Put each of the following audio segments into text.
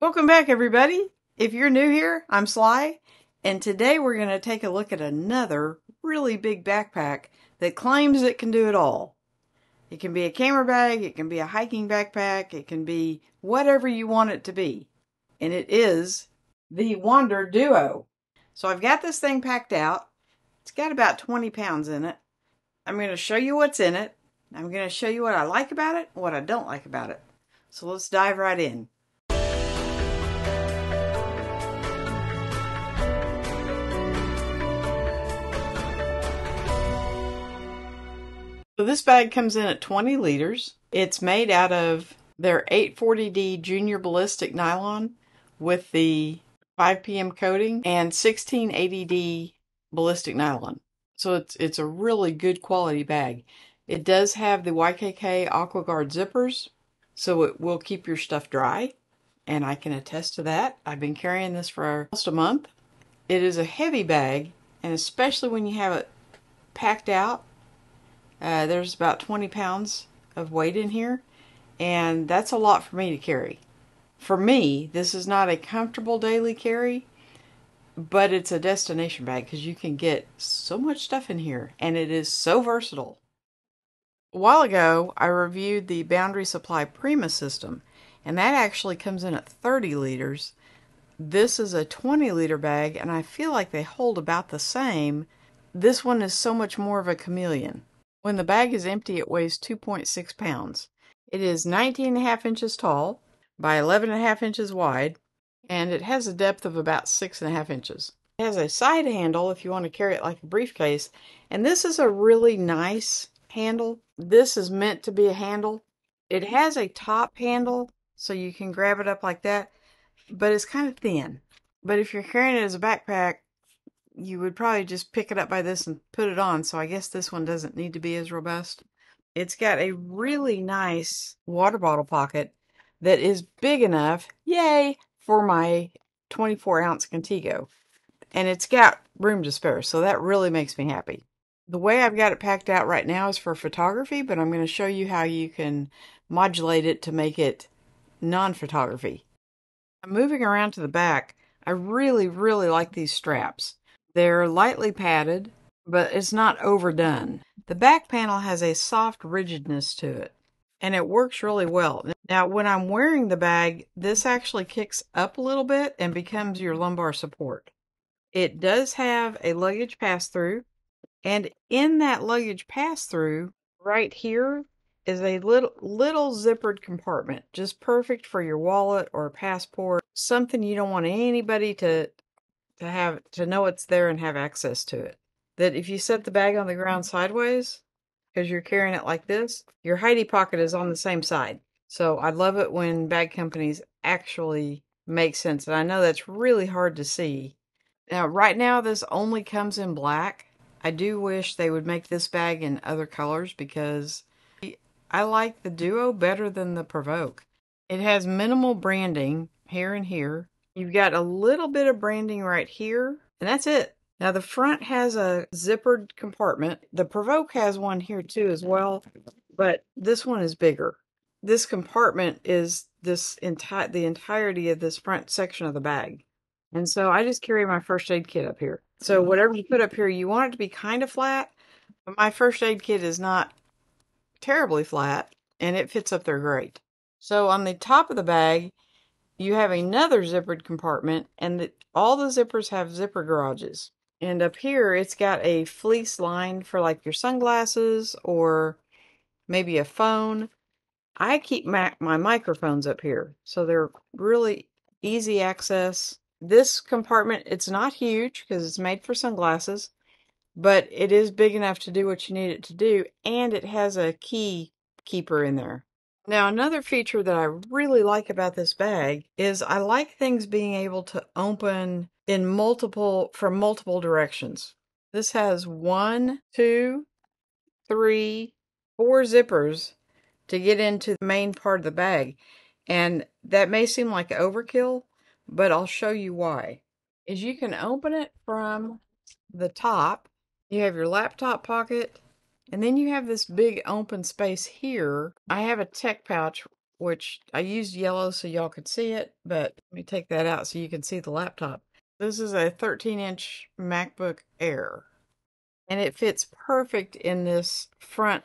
Welcome back, everybody. If you're new here, I'm Sly, and today we're going to take a look at another really big backpack that claims it can do it all. It can be a camera bag, it can be a hiking backpack, it can be whatever you want it to be. And it is the Wandrd Duo. So I've got this thing packed out. It's got about 20 pounds in it. I'm going to show you what's in it. I'm going to show you what I like about it and what I don't like about it. So let's dive right in. So this bag comes in at 20 liters. It's made out of their 840D Junior Ballistic Nylon with the 5PM coating and 1680D Ballistic Nylon. So it's a really good quality bag. It does have the YKK AquaGuard zippers, so it will keep your stuff dry, and I can attest to that. I've been carrying this for almost a month. It is a heavy bag, and especially when you have it packed out, there's about 20 pounds of weight in here, and that's a lot for me to carry. For me, this is not a comfortable daily carry, but it's a destination bag because you can get so much stuff in here, and it is so versatile. A while ago, I reviewed the Boundary Supply Prima system, and that actually comes in at 30 liters. This is a 20-liter bag, and I feel like they hold about the same. This one is so much more of a chameleon. When the bag is empty, it weighs 2.6 pounds. It is 19.5 inches tall by 11.5 inches wide, and it has a depth of about 6.5 inches. It has a side handle if you want to carry it like a briefcase, and this is a really nice handle. This is meant to be a handle. It has a top handle, so you can grab it up like that, but it's kind of thin. But if you're carrying it as a backpack, you would probably just pick it up by this and put it on, so I guess this one doesn't need to be as robust. It's got a really nice water bottle pocket that is big enough, yay, for my 24-ounce Contigo. And it's got room to spare, so that really makes me happy. The way I've got it packed out right now is for photography, but I'm going to show you how you can modulate it to make it non-photography. I'm moving around to the back. I really like these straps. They're lightly padded, but it's not overdone. The back panel has a soft rigidness to it, and it works really well. Now, when I'm wearing the bag, this actually kicks up a little bit and becomes your lumbar support. It does have a luggage pass-through, and in that luggage pass-through, right here, is a little zippered compartment, just perfect for your wallet or passport, something you don't want anybody to know it's there and have access to it. That if you set the bag on the ground sideways, because you're carrying it like this, your hidey pocket is on the same side. So I love it when bag companies actually make sense, and I know that's really hard to see. Now, right now, this only comes in black. I do wish they would make this bag in other colors because I like the Duo better than the Provoke. It has minimal branding here and here. You've got a little bit of branding right here, and that's it. Now the front has a zippered compartment. The Provoke has one here too as well, but this one is bigger. This compartment is the entirety of this front section of the bag. And so I just carry my first aid kit up here. So whatever you put up here, you want it to be kind of flat, but my first aid kit is not terribly flat, and it fits up there great. So on the top of the bag, you have another zippered compartment, and all the zippers have zipper garages. And up here, it's got a fleece line for like your sunglasses or maybe a phone. I keep my microphones up here, so they're really easy access. This compartment, it's not huge because it's made for sunglasses, but it is big enough to do what you need it to do, and it has a key keeper in there. Now, another feature that I really like about this bag is I like things being able to open from multiple directions. This has 1, 2, 3, 4 zippers to get into the main part of the bag. And that may seem like overkill, but I'll show you why. Is you can open it from the top. You have your laptop pocket, and then you have this big open space here. I have a tech pouch which I used yellow so y'all could see it, but let me take that out so you can see the laptop. This is a 13-inch MacBook Air, and it fits perfect in this front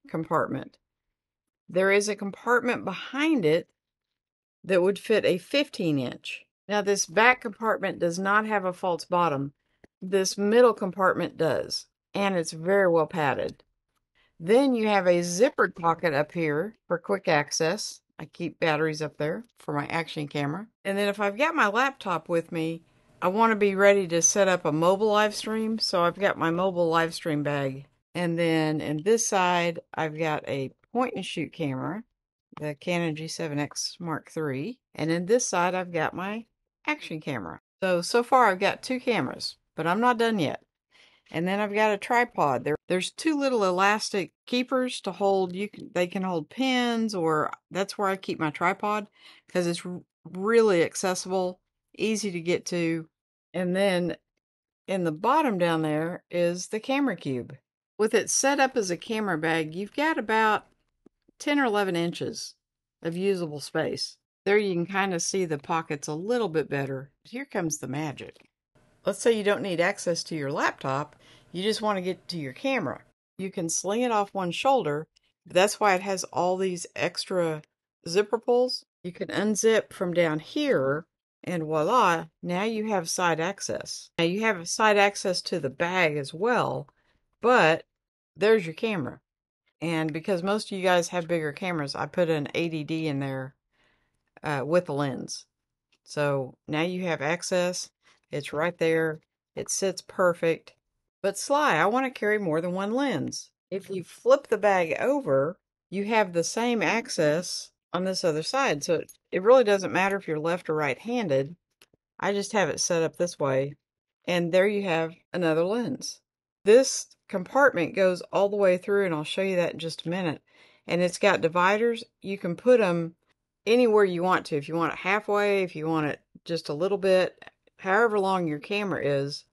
compartment. There is a compartment behind it that would fit a 15-inch. Now, this back compartment does not have a false bottom. This middle compartment does, and it's very well padded. Then you have a zippered pocket up here for quick access. I keep batteries up there for my action camera. And then if I've got my laptop with me, I want to be ready to set up a mobile live stream, so I've got my mobile live stream bag. And then in this side, I've got a point and shoot camera, the Canon G7X Mark III. And in this side, I've got my action camera. So far I've got 2 cameras, but I'm not done yet. And then I've got a tripod. There's 2 little elastic keepers to hold. They can hold pins, or that's where I keep my tripod because it's really accessible, easy to get to. And then in the bottom down there is the camera cube. With it set up as a camera bag, you've got about 10 or 11 inches of usable space. There you can kind of see the pockets a little bit better. Here comes the magic. Let's say you don't need access to your laptop, you just want to get to your camera. You can sling it off one shoulder. That's why it has all these extra zipper pulls. You can unzip from down here, and voila, now you have side access. Now you have side access to the bag as well, but there's your camera. And because most of you guys have bigger cameras, I put an ADD in there with a lens. So now you have access. It's right there. It sits perfect. But Sly, I want to carry more than one lens. If you flip the bag over, you have the same access on this other side. So it really doesn't matter if you're left or right-handed. I just have it set up this way. And there you have another lens. This compartment goes all the way through, and I'll show you that in just a minute. And it's got dividers. You can put them anywhere you want to. If you want it halfway, if you want it just a little bit, however long your camera is,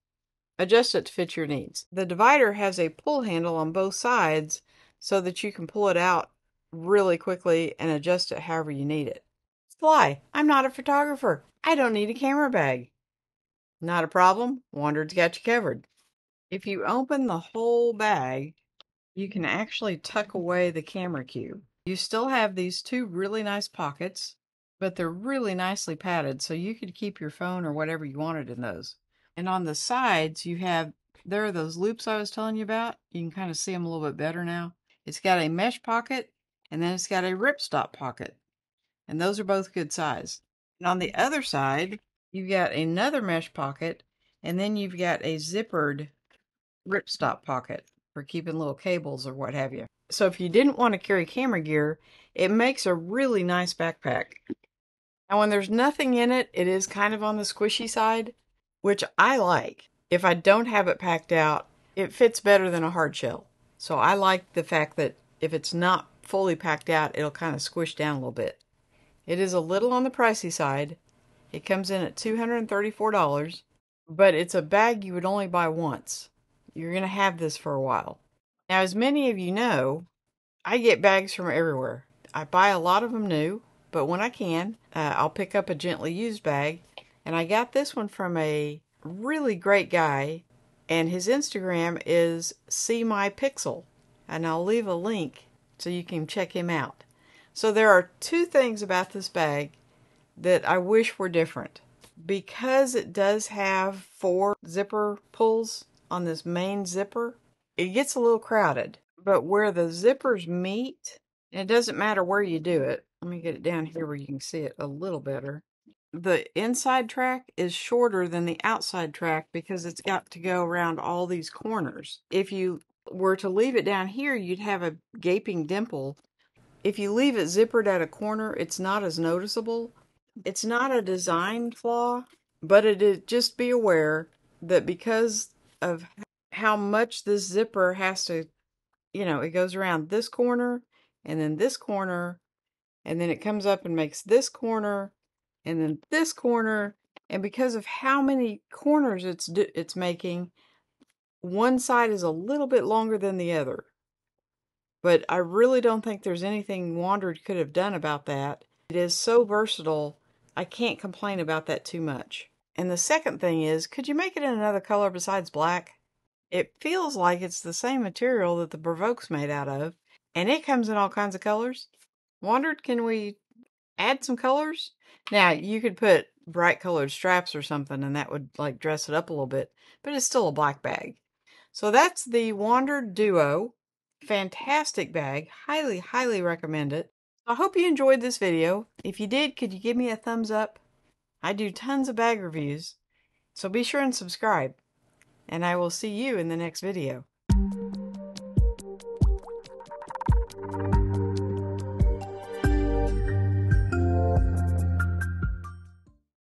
adjust it to fit your needs. The divider has a pull handle on both sides so that you can pull it out really quickly and adjust it however you need it. Sly, I'm not a photographer. I don't need a camera bag. Not a problem. Wandrd's got you covered. If you open the whole bag, you can actually tuck away the camera cube. You still have these 2 really nice pockets, but they're really nicely padded, so you could keep your phone or whatever you wanted in those. And on the sides, there are those loops I was telling you about. You can kind of see them a little bit better now. It's got a mesh pocket, and then it's got a ripstop pocket. And those are both good size. And on the other side, you've got another mesh pocket, and then you've got a zippered ripstop pocket for keeping little cables or what have you. So if you didn't want to carry camera gear, it makes a really nice backpack. Now when there's nothing in it, it is kind of on the squishy side, which I like. If I don't have it packed out, it fits better than a hard shell. So I like the fact that if it's not fully packed out, it'll kind of squish down a little bit. It is a little on the pricey side. It comes in at $234, but it's a bag you would only buy once. You're going to have this for a while. Now, as many of you know, I get bags from everywhere. I buy a lot of them new, but when I can, I'll pick up a gently used bag. And I got this one from a really great guy, and his Instagram is See My Pixel. And I'll leave a link so you can check him out. So there are 2 things about this bag that I wish were different. Because it does have 4 zipper pulls on this main zipper, it gets a little crowded. But where the zippers meet, and it doesn't matter where you do it. Let me get it down here where you can see it a little better. The inside track is shorter than the outside track because it's got to go around all these corners. If you were to leave it down here, you'd have a gaping dimple. If you leave it zippered at a corner, it's not as noticeable. It's not a design flaw, but it is, just be aware that because of how much this zipper has to, it goes around this corner and then this corner, and then it comes up and makes this corner and then this corner, and because of how many corners it's making, one side is a little bit longer than the other. but I really don't think there's anything Wandrd could have done about that. It is so versatile, I can't complain about that too much. And the second thing is, could you make it in another color besides black? It feels like it's the same material that the Provoke's made out of, and it comes in all kinds of colors. Wandrd, can we add some colors? Now, you could put bright colored straps or something, and that would like dress it up a little bit, but it's still a black bag. So that's the Wandrd Duo. Fantastic bag. Highly, highly recommend it. I hope you enjoyed this video. If you did, could you give me a thumbs up? I do tons of bag reviews, so be sure and subscribe. And I will see you in the next video.